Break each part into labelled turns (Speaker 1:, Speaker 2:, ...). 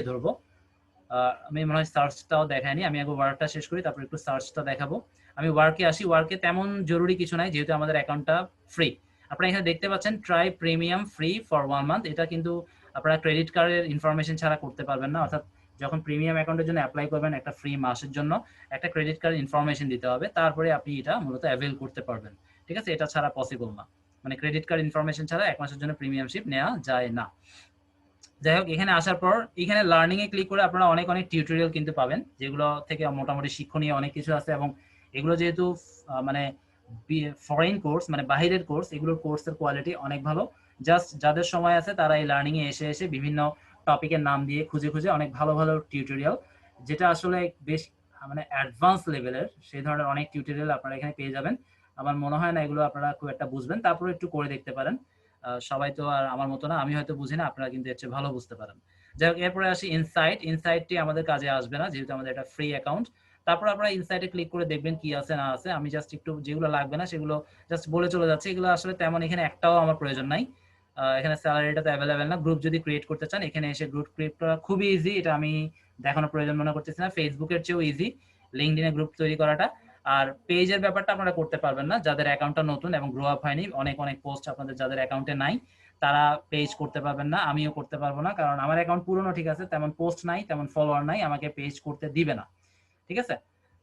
Speaker 1: ধরবো। আমি মনে হয় সার্চটাও দেখাইনি, আমি আগে ওয়ার্কটা শেষ করি তারপর একটু সার্চটা দেখাবো। আমি ওয়ার্কে আসি। ওয়ার্কে তেমন জরুরি কিছু নাই যেহেতু আমাদের অ্যাকাউন্টটা ফ্রি। আপনারা এখানে দেখতে পাচ্ছেন try premium free for 1 month. এটা কিন্তু আপনারা ক্রেডিট কার্ডের ইনফরমেশন ছাড়া করতে পারবেন না। অর্থাৎ যখন প্রিমিয়াম অ্যাকাউন্টের জন্য অ্যাপ্লাই করবেন একটা ফ্রি মাসের জন্য একটা ক্রেডিট কার্ড ইনফরমেশন দিতে হবে, তারপরে আপনি এটা মূলত অ্যাভেল করতে পারবেন। ঠিক আছে, এটা ছাড়া পসিবল না, মানে ক্রেডিট কার্ড ইনফরমেশন ছাড়া 1 মাসের জন্য প্রিমিয়ামশিপ নেওয়া যায় না। যাই হোক, এখানে আসার পর এখানে লার্নিং এ ক্লিক করে আপনারা অনেক অনেক টিউটোরিয়াল কিন্তু পাবেন, যেগুলো থেকে মোটামুটি শিক্ষণীয় অনেক কিছু আছে। এবং এগুলো যেহেতু মানে ফরেন কোর্স, মানে বাহিরের কোর্স, এগুলোর কোর্সের কোয়ালিটি অনেক ভালো। জাস্ট যাদের সময় আছে তারা এই লার্নিং এ এসে এসে বিভিন্ন টপিকের নাম দিয়ে খুঁজে খুঁজে অনেক ভালো ভালো টিউটোরিয়াল, যেটা আসলে বেশ মানে অ্যাডভান্স লেভেলের, সেই ধরনের অনেক টিউটোরিয়াল আপনারা এখানে পেয়ে যাবেন। আমার মনে হয় না এগুলো আপনারা খুব একটা বুঝবেন, তারপরে একটু করে দেখতে পারেন। সবাই তো আর আমার মতো না, আমি হয়তো বুঝি না, আপনারা কিন্তু এর চেয়ে ভালো বুঝতে পারেন। যাই হোক, এরপরে আসি ইনসাইট। ইনসাইটটি আমাদের কাজে আসবে না যেহেতু আমাদের একটা ফ্রি অ্যাকাউন্ট। তারপর আপনারা ইনসাইটে ক্লিক করে দেখবেন কি আছে না আছে। আমি জাস্ট একটু যেগুলো লাগবে না সেগুলো জাস্ট বলে চলে যাচ্ছে। এগুলো আসলে তেমন এখানে একটাও আমার প্রয়োজন নাই। এখানে স্যালারিটা তো অ্যাভেলেবেল না। গ্রুপ যদি ক্রিয়েট করতে চান এখানে এসে গ্রুপ ক্রিয়েট করা খুবই ইজি, এটা আমি দেখানোর প্রয়োজন মনে করতেছি না। ফেসবুকের চেয়েও ইজি লিঙ্কডইনে গ্রুপ তৈরি করাটা। আর পেজের ব্যাপারটা আপনারা করতে পারবেন না যাদের অ্যাকাউন্টটা নতুন এবং গ্রো আপ হয়নি। অনেক অনেক পোস্ট আপনাদের যাদের অ্যাকাউন্টে নাই তারা পেজ করতে পারবেন না, আমিও করতে পারবো না, কারণ আমার অ্যাকাউন্ট পুরনো, ঠিক আছে, তেমন পোস্ট নাই, তেমন ফলোয়ার নাই, আমাকে পেজ করতে দিবে না। ঠিক আছে,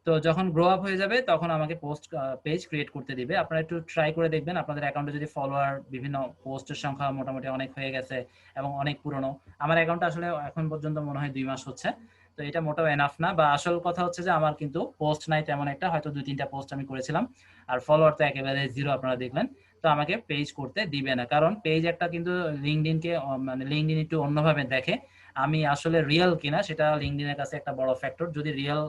Speaker 1: তো যখন গ্রো আপ হয়ে যাবে তখন আমাকে পোস্ট পেজ ক্রিয়েট করতে দিবে। আপনারা একটু ট্রাই করে দেখবেন আপনাদের অ্যাকাউন্টে যদি ফলোয়ার, বিভিন্ন পোস্টের সংখ্যা মোটামুটি অনেক হয়ে গেছে এবং অনেক পুরনো। আমার অ্যাকাউন্টটা আসলে এখন পর্যন্ত মনে হয় 2 মাস হচ্ছে, তো এটা মোটেও এনাফ না। বা আসল কথা হচ্ছে যে আমার কিন্তু পোস্ট নাই তেমন একটা, হয়তো 2-3টা পোস্ট আমি করেছিলাম, আর ফলোয়ার তো একেবারে জিরো আপনারা দেখলেন। তো আমাকে পেজ করতে দিবে না, কারণ পেজ একটা কিন্তু লিঙ্কডইনকে মানে লিঙ্কডইন একটু অন্যভাবে দেখে। আমি আসলে রিয়েল কিনা সেটা লিঙ্কডইনের কাছে একটা বড় ফ্যাক্টর। যদি রিয়েল